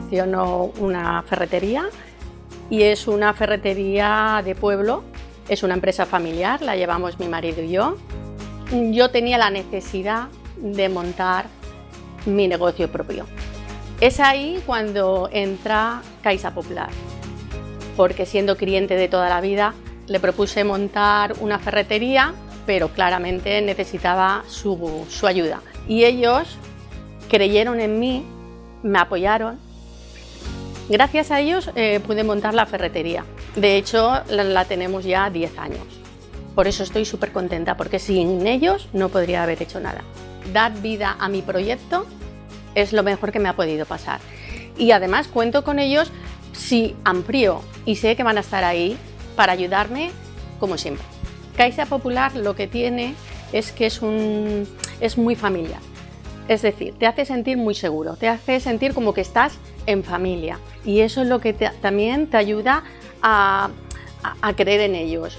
gestiono una ferretería y es una ferretería de pueblo, es una empresa familiar, la llevamos mi marido y yo. Yo tenía la necesidad de montar mi negocio propio. Es ahí cuando entra Caixa Popular, porque siendo cliente de toda la vida le propuse montar una ferretería, pero claramente necesitaba su ayuda. Y ellos creyeron en mí, me apoyaron. Gracias a ellos pude montar la ferretería. De hecho, la tenemos ya 10 años. Por eso estoy súper contenta, porque sin ellos no podría haber hecho nada. Dar vida a mi proyecto es lo mejor que me ha podido pasar. Y además cuento con ellos si amplío y sé que van a estar ahí para ayudarme como siempre. Caixa Popular lo que tiene es que es muy familiar. Es decir, te hace sentir muy seguro, te hace sentir como que estás en familia. Y eso es lo que también te ayuda a creer en ellos.